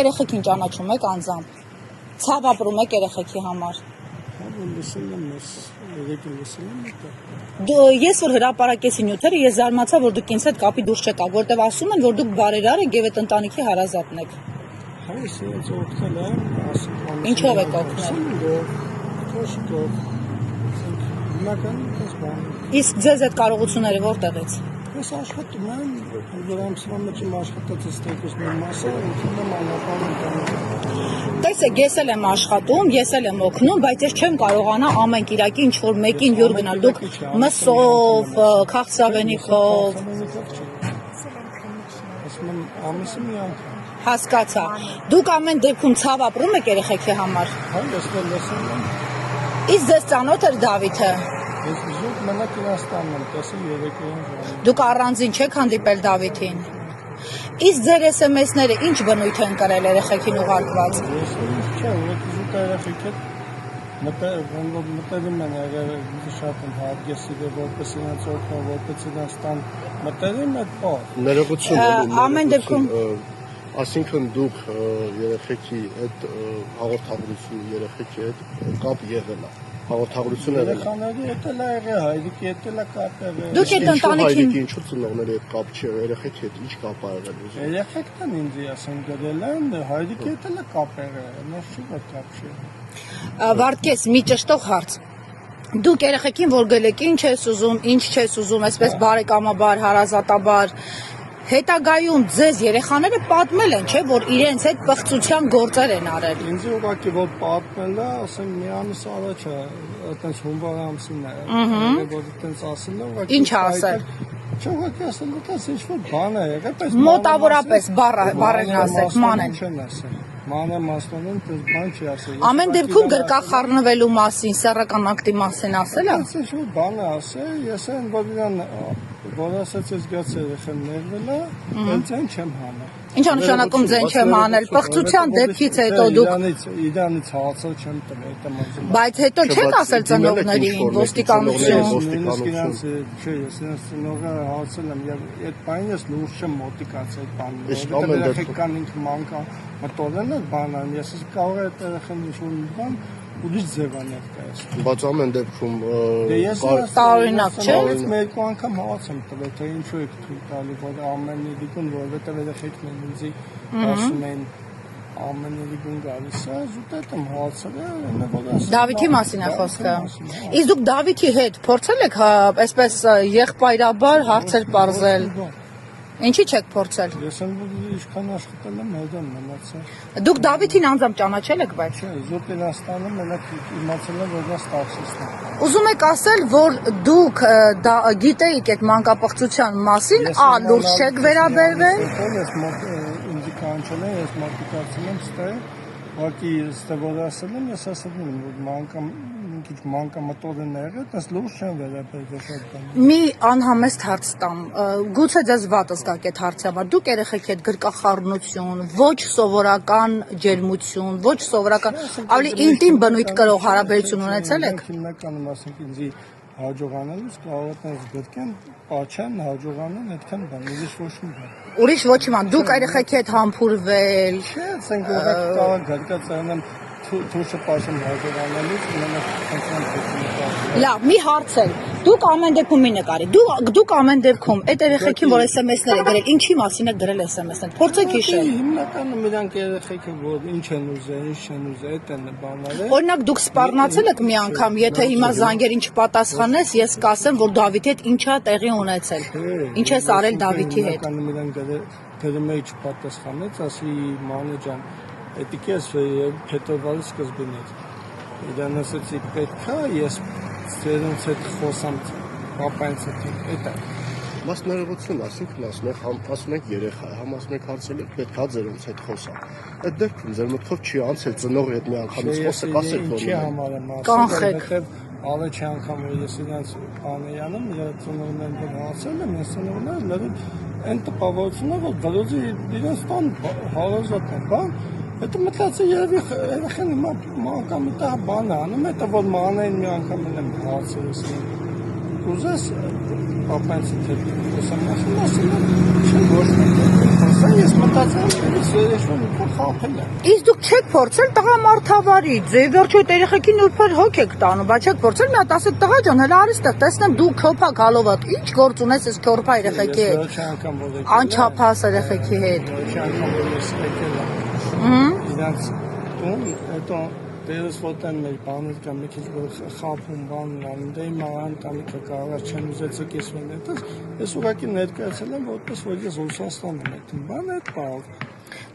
Երեխեքին ճանաչում եք անձամբ, ցավ ապրում եք երեխեքի համար։ Ես որ հրապարակեցի նյութերը, ես զարմացա, որ դուք ինձ հետ կապի դուրս չեկաք, որտեվ ասում են, որ դուք բարերար եք եւ այդ ընտանիքի հարազատն եք։ Ինչով եք օգնել։ Իսկ ձեզ այդ կարողությունները որտեղից։ Ես աշխատում եմ, ամսվա մեջ իմ աշխատած ստեկուս մի մասը, ընդունում անապան Տեսեք, ես էլ եմ աշխատում, ես էլ եմ օգնում, բայց ես չեմ կարողանա ամեն կիրակի ինչ-որ մեկին յուր գնալ, դուք մսով, քաղցրավենիքով։ Հասկացա, դուք ամեն դեպքում ցավ ապրում եք երեխեքի համար։ Իսկ ձեզ ծանոթ էր Դավիթը։ Ես զուտ մենակ Իրաստանն եմ տեսել երեկոյան ժամանակ։ Դուք առանձին չեք հանդիպել Դավիթին։ Իսկ ձեր SMS-ները ինչ բնույթ են կրել երեխեքին ուղարկված։ Ես չէ, զուտ երեխեք հետ մտերիմ են եղել շատ են հարգեսի որպես իրենց օգնող, որպես իրենց տան մտերիմ այդ բան։ Ներողություն ամեն դեպքում Այսինքն դուք երեխեքի այդ հաղորդագրություն երեխեքի հետ կապ եղել է։ Հաղորդագրություն եղել է։ Երեխաների հետ էլ եղել, հայրիկի հետ էլ կապ եղել։ Դուք այդ ընտանիքին ինչու ծնողների հետ կապ չի, երեխեքի հետ ինչ կապ ա եղել։ Երեխեքն ինձ ասեն գրել են, հայրիկի հետ էլ կապ եղել, ես չի որ կապ չի։ Վարդգես, մի ճշտող հարց։ Դուք երեխեքին որ գել եք ինչ ես ուզում, ինչ չես ուզում, այսպես բարեկամաբար, հարազատաբար հետագայում ձեզ երեխաները պատմել են, չէ, որ իրենց հետ պղծության գործեր են արել։ Ինձ ուղղակի որ պատմել է, ասեմ մի ամիս առաջ է, այտենց հունվար ամսին է, որ այտենց ասել է, ուղղակի Ինչ ասել։ Չէ, ուղղակի ասել է, ինչ որ բան է եղել, պես Մոտավորապես բառերն ասեք, մանեն։ Չեն ասել։ Մանե մասնորեն պես բան չի ասել։ Ամեն դեպքում գրկախառնվելու մասին, սեռական ակտի մասին ասել է։ Ինչ որ բան է ասել, ես այն որ իրան որ ասած ես գացել երեխան ներվել է, հենց այն չեմ հանել։ Ինչ է նշանակում ձեն չեմ անել, պղծության դեպքից հետո դուք իրանից հացը չեմ տվել, դա Բայց հետո չեք ասել ծնողներին, ոստիկանություն։ Չէ, ես իրենց ծնողը հացել եմ եւ այդ բանին ես լուրջ չեմ մոտիկացել բանը, որովհետեւ երեխան ինքը մանկա մտորեն է բանան, ես կարող եմ այդ երեխան ինչ-որ բան ուրիշ ձևան ներկայացնել։ Բայց ամեն դեպքում տարօրինակ չէ։ Ես մեկ անգամ հաց եմ տվել, թե ինչու եք թույլ տալու, որ ամեն իրիկուն, որովհետև երեխեքն են ինձ ասում են ամեն իրիկուն գալիս է, զուտ եմ հացել, Դավիթի մասին է խոսքը։ Իսկ դուք Դավիթի հետ փորձել եք այսպես եղբայրաբար հարցեր պարզել։ Ինչի՞ չեք փորձել։ Ես ինչքան աշխատել եմ, հետո մնացա։ Դուք Դավիթին անձամբ ճանաչել եք, բայց Չէ, զուտ Իրաստանում մենակ իմացել եմ, որ նա տաքսիստ է։ ուզում եք ասել, որ դուք գիտեիք այդ մանկապղծության մասին, լուրջ չեք վերաբերվել։ Ես ինձ կանչել եմ, ես մարտիկացել եմ ստե, ուղղակի ստե որ ասել եմ, ես ասել եմ, որ մանկամտորեն է եղել, դες լուրջ չեմ վերաբերվել այդ բանը։ Մի անհամեստ հարց տամ, գուցե ձեզ վատ զգաք այդ հարցի համար, դուք երեխեքի հետ գրկախառնություն, ոչ սովորական ջերմություն, ոչ սովորական, ավելի ինտիմ բնույթ կրող հարաբերություն ունեցել եք։ Հիմնականում ասենք ինձ հաջողանալուց կարող են զգտքեն, պաչեն, հաջողանան, այդքան բան, ուրիշ ոչ մի բան։ Ուրիշ ոչ մի բան, դուք երեխեքի հետ համբուրվել։ Չէ, ասենք ուղղակի կարող գրկած այնեմ թուշը պաշեմ հաջողանալուց, մենակ քննության Լավ, մի հարց էլ։ Դուք ամեն դեպքում մի նկարի։ Դուք ամեն դեպքում այդ երեխեքին, որ SMS-ներ եք գրել, ինչի մասին եք գրել SMS-ներ։ Փորձեք հիշել։ Հիմնականում իրանք երեխեքը որ ինչ են ուզել, ինչ չեն ուզել, այդ են բաները։ Օրինակ դուք սպառնացել եք մի անգամ, եթե հիմա զանգերին չպատասխանես, ես կասեմ, որ Դավիթի հետ ինչա տեղի ունեցել։ Ինչ ես արել Դավիթի հետ։ Հիմնականում իրանք գրում էի չպատասխանեց, ասի մանե ջան, Էդիկի ես փետրվարի սկզբին էր։ Իրան ասեցի պետք է ես ծերունց հետ խոսամ պապայից հետ այդ Մասնարարություն, ասինքն ասում եք երեխա, ասում եք հարցել եք պետք է ծերունց հետ խոսա։ Այդ դեպքում ձեր մտքով չի անցել ծնողի հետ մի անգամից խոսեք, ասեք որ ինչի համար եմ կանխեք։ Առաջի անգամ որ ես իրենց բանեյանում ծնողներն հետ հացել եմ, ես ծնողները լրիվ այն տպավորությունն որ դրոզի իրենց տան հարազատ են, բան Հետո մտածի երևի երեխան հիմա մանկամտա բան անում, հետո որ մանային մի անգամ եմ հարցերս։ Ուզես պապանցի թե ասում չեմ ոչ մեկ ես մտածում ես երեշուն խափել է Իսկ դուք չեք փորձել տղամարդավարի, ձեր վերջո այդ երեխեքին նույնպես հոգ եք տանում, բայց չեք փորձել մի հատ ասեք տղա ջան, հələ արի ստեղ, տեսնեմ դու քոփա գալով ինչ գործ ունես այս քորփա երեխեքի հետ։ Ոչ անգամ որ Անչափահաս երեխեքի հետ։ Ոչ անգամ որ ես եկել եմ։ Իրանց տուն, հետո դերս ոտան մեր բաներ կամ մի քիչ որ խափում բանն անում, դե իմ ընտանիքը կարող չեմ ուզեցեք ես վենետս, ես ուղղակի ներկայացել եմ որպես որ ես Ռուսաստանում եմ, բան է բաղ։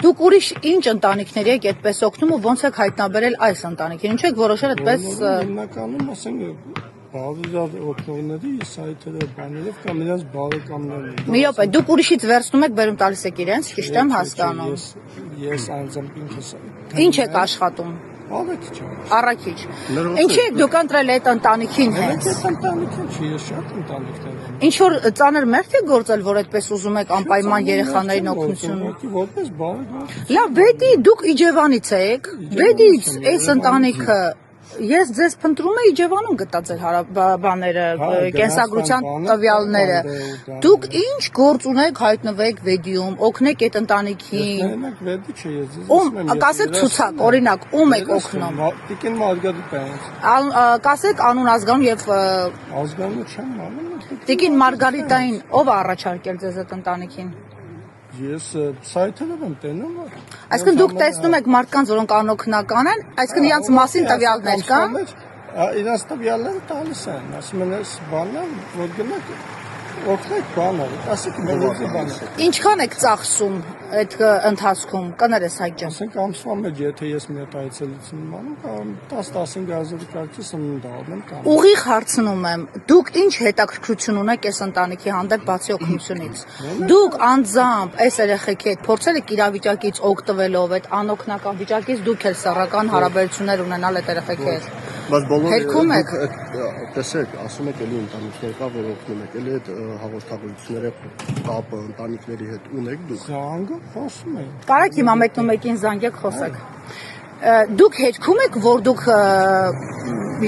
Դուք ուրիշ ինչ ընտանիքների եք այդպես օգնում ու ոնց եք հայտնաբերել այս ընտանիքին, ինչու եք որոշել այդպես Հիմնականում ասենք բաղդիզար օգնողների սայթերը բաներով կամ իրենց բարեկամներն Մի րոպե, դուք ուրիշից վերցնում եք, բերում տալիս եք իրենց, ճիշտ եմ հասկանում։ Ես անձամբ ինքս Ինչ եք աշխատում։ Առաքիչ Առաքիչ։ Ինչի եք դուք ընտրել այդ ընտանիքին հենց։ Ես ընտանիքին չի, ես շատ ընտանիքներ եմ։ Ինչ որ ծանր մեղք եք գործել, որ այդպես ուզում եք անպայման երեխաներին օգնություն։ Որպես բարեկամ։ Լավ, Բեդի, դուք Իջևանից եք։ Բեդից այս ընտանիքը Ես ձեզ փնտրում եմ Իջևանում գտա ձեր բաները, կենսագրության տվյալները։ Դուք ինչ գործ ունեք հայտնվեք Վեդիում, օգնեք այդ ընտանիքին։ Մենակ Վեդի չի, ես Ում, կասեք ցուցակ, օրինակ, ում եք օգնում։ Տիկին Մարգարիտա է։ Կասեք անուն ազգանուն եւ Ազգանունը չեմ անում։ Տիկին Մարգարիտային ով է առաջարկել ձեզ այդ ընտանիքին։ Ես սայթերով եմ տենում։ Այսինքն դուք տեսնում եք մարդկանց, որոնք անօգնական են, այսինքն իրանց մասին տվյալներ կա։ Իրանց տվյալները տալիս են, ասում են այս բանը, որ գնաք օգնեք բանը, ասեք մենեջի բանը։ Ինչքան եք ծախսում այդ ընթացքում, կներես Հայկ ջան։ Ասենք ամսվա մեջ, եթե ես մի հատ այցելություն եմ անում, կարող 10-15,000 կարգի սնունդ առնեմ կամ։ Ուղիղ հարցնում եմ, դուք ինչ հետաքրքրություն ունեք այս ընտանիքի հանդեպ բացի օգնությունից։ Դուք անձամբ այս երեխեքի հետ փորձել եք իրավիճակից օգտվելով, այդ անօգնական վիճակից դուք էլ սեռական հարաբերություններ ունենալ այդ երեխեքի հետ։ Բայց բոլորը Հերքում եք։ տեսեք, ասում եք էլի ընտանիքներ կա, որ օգնում եք, էլի այդ հաղորդագրությունները կապը ընտանիքների հետ ունեք դուք։ Զանգը խոսում են։ Կարեք հիմա մեկնում եկին զանգեք խոսեք։ Դուք հետքում եք, որ դուք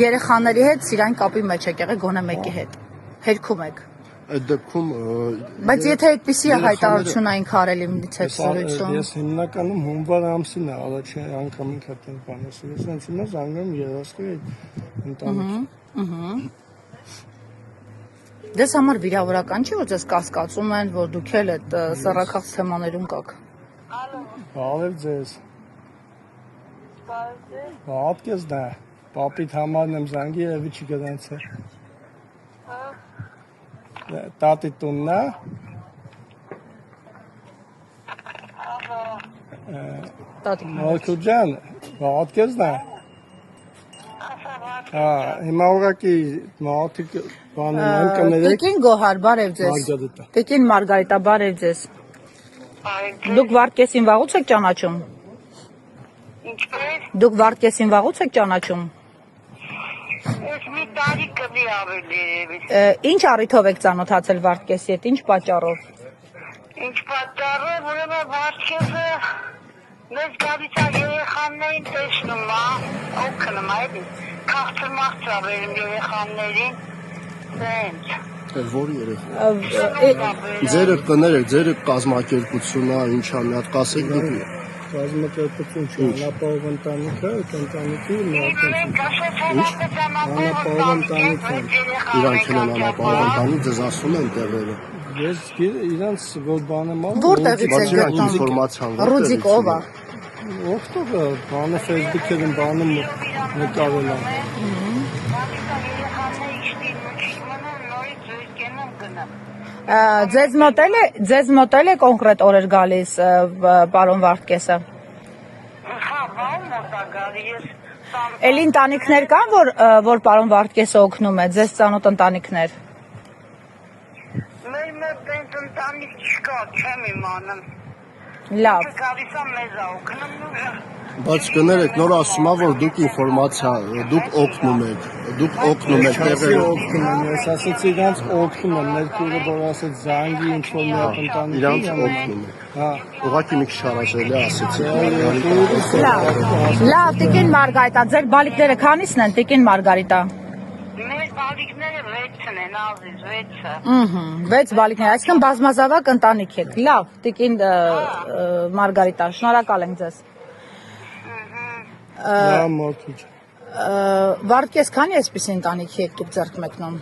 երեխաների հետ սիրային կապի մեջ եք եղել գոնե մեկի հետ։ Հետքում եք։ Այդ դեպքում Բայց եթե այդպիսի հայտարարություն այն քարելի միից հետ զրույցում։ Ես հիմնականում հունվար ամսին է առաջին անգամ ինքն այդ բանը ասում։ Ես հիմա զանգում երասկի ընտանիք։ Դες համար վիրավորական չի, որ ձեզ կասկածում են, որ դուք էլ այդ սեռաքաղց թեմաներում կաք։ Բարև ձեզ։ Բարև քեզ դա։ Պապիդ համարն եմ զանգի եւ չի գրանցել։ Տատի տունն է։ Տատիկ։ Մալքու ջան, բարև քեզ դա։ Հիմա ուղղակի մարդիկ բանը նայում կներեք։ Տիկին Գոհար, բարև ձեզ։ Մարգարիտա։ Տիկին Մարգարիտա, բարև ձեզ։ Դուք Վարդկեսին վաղուց եք ճանաչում։ Ինչպես Դուք Վարդկեսին վաղուց եք ճանաչում։ ես մի տարի կդի ավելի երևի։ Ինչ առիթով եք ծանոթացել Վարդկեսի հետ, ինչ պատճառով։ Ինչ պատճառով, ուրեմն Վարդկեսը մեզ գալիս է երեխաներին տեսնում, օգնում է, էլի։ Քաղցրմաղց ավերում երեխաներին, դենց։ որ երեխա։ Ձերը կներեք, ձերը կազմակերպությունն է, ինչա մի հատ կասեք դուք։ Կազմակերպություն չի, անապահով ընտանիքը, այդ ընտանիքի Մենք ասոցիալական անապահով ընտանիք են։ Իրանք են անապահով ընտանիք, ձեզ ասում են տեղերը։ Ես իրանց որ բանը մալ Որտեղից Բայց եք իրանք գտնում։ ինֆորմացիան Ռուդիկ ով է։ օգտողը բանը Facebook-երում բանը նկարել է։ Ձեզ մոտել է կոնկրետ օրեր գալիս պարոն Վարդկեսը։ Էլի ընտանիքներ կան, որ պարոն Վարդկեսը օգնում է, ձեզ ծանոթ ընտանիքներ։ Մեր մոտ տենց ընտանիք չկա, չեմ իմանում։ Լավ։ Գալիս է մեզ օգնում։ Բայց կներեք, նոր ասում է, որ դուք ինֆորմացիա, դուք օգնում եք տեղերը։ օգնում եմ, ես ասացի իրանց օգնում եմ, ներքուրը որ ասեց զանգի ինչ-որ մի հատ ընտանիքի։ Իրանց օգնում եք։ Հա։ Ուղղակի մի քիչ հարազել է, ասեցի։ Լավ, Տիկին Մարգարիտա, ձեր բալիկները քանիսն են, Տիկին Մարգարիտա։ Մեր բալիկները 6-ն են, ազիզ 6-ը։ 6 բալիկներ, այսինքն բազմազավակ ընտանիք եք։ Լավ, տիկին Մարգարիտա, շնորհակալ ենք ձեզ։ Նա մոքիչ։ Վարդկես, քանի այսպիսի ընտանիքի եք դուք ձեռք մեկնում։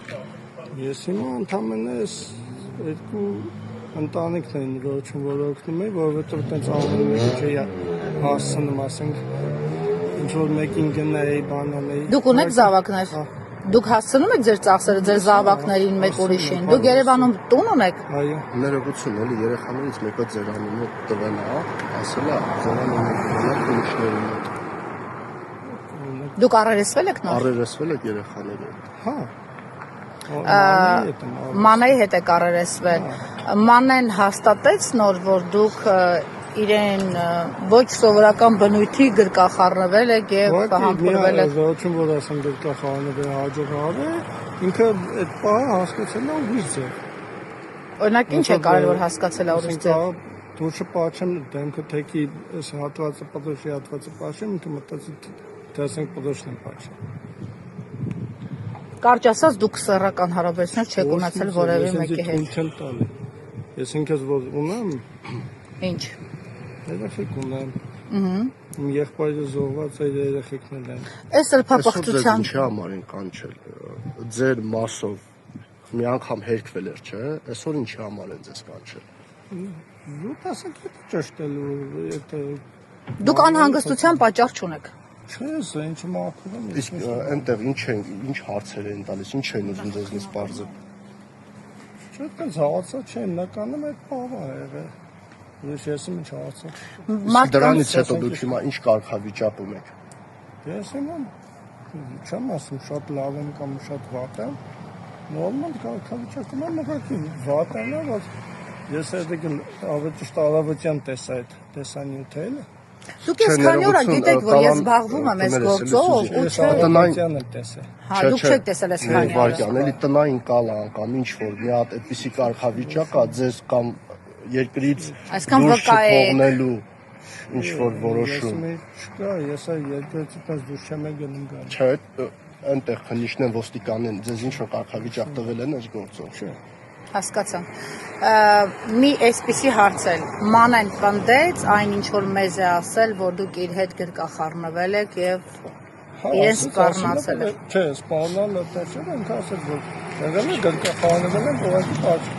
Ես հիմա ընդհանրապես երկու ընտանիքն են որ օգնում եմ, որովհետև այդպես ամենը չէ հասցնում, ասենք ինչ որ մեկին գնայի բանալի։ Դուք ունեք զավակներ։ Դուք հասցնում եք ձեր ծախսերը ձեր զավակներին մեկ ուրիշին։ Դուք Երևանում տուն ունեք։ Այո։ Ներողություն, էլի երեխաներից մեկը ձեր անունը տվել է, ասել է, ձեր անունը տվել է Դուք առերեսվել եք նոր։ առերեսվել եք երեխաները։ Հա։ Մանայի հետ եք առերեսվել։ Մանեն հաստատեց նոր, որ դուք իրեն ոչ սովորական բնույթի գրկախառնվել եք եւ համբուրվել եք։ Ոչ որ ասեմ գրկախառնվել հաջողարը, ինքը այդ բանը հասկացել է ուրիշ ձև։ Օրինակ ինչ է կարել որ հասկացել է ուրիշ ձև։ Դուրսը պատշեմ դեմքը թեկի այս հատվածը պատոշի հատվածը պատշեմ, ինքը մտածի թե ասենք պատոշն է պատշեմ։ Կարճ ասած դուք սեռական հարաբերություններ չեք ունեցել որևէ մեկի հետ։ Ես ինքս որ ունեմ, Ինչ։ երեխեք ունեմ։ Իմ եղբայրը զոհված է, երեխեքն են։ Այս էլ փոփոխության Ինչի համար են կանչել։ Ձեր մասով մի անգամ հերկվել էր, չէ՞։ Այսօր ինչի համար են ձեզ կանչել։ Դուք ասեք դա ճշտելու, դա Դուք անհանգստության պատճառ չունեք։ չէ, սա ինչ մաքուր է։ Իսկ այնտեղ ինչ հարցեր են տալիս, ինչ են ուզում ձեզնից բարձր։ Չէ, այդպես հաղացա չէ, նկանում այդ բանը է եղել։ Ես ինչ հաղացա։ Իսկ դրանից հետո դուք հիմա ինչ կարգավիճակում եք։ Ես հիմա չեմ ասում շատ լավ եմ կամ շատ վատ եմ։ Նորմալ կարգավիճակում եմ, ուղղակի վատ եմ, որ ես այդքան ավելի առավոտյան տեսա այդ տեսանյութը էլի։ Դուք ես քանի օր գիտեք որ ես զբաղվում եմ այս գործով ու Ես չէ։ առավոտյան եմ տեսել։ Հա, դուք չեք տեսել այս քանի օրը։ Վարդյան, էլի տնային կալան կամ ինչ որ մի հատ այդպիսի կարգավիճակ կա ձեզ կամ երկրից Այսքան դուրս վկա եք։ չթողնելու ինչ որ որոշում։ Չկա, ես այ երկրից դուրս չեմ գնում գալ։ Չէ, այնտեղ քննիչն ոստիկանեն ձեզ ինչ որ կարգավիճակ տվել են այս գործով։ Չէ։ Հասկացա։ Մի այսպիսի հարց էլ մանեն պնդեց այն ինչ որ մեզ է ասել որ դուք իր հետ գրկախառնվել եք եւ իրեն սպառնացել եք։ Չէ, սպառնալը դա չէ, ինքը ասել որ եղել է գրկախառնվել են, որ այդ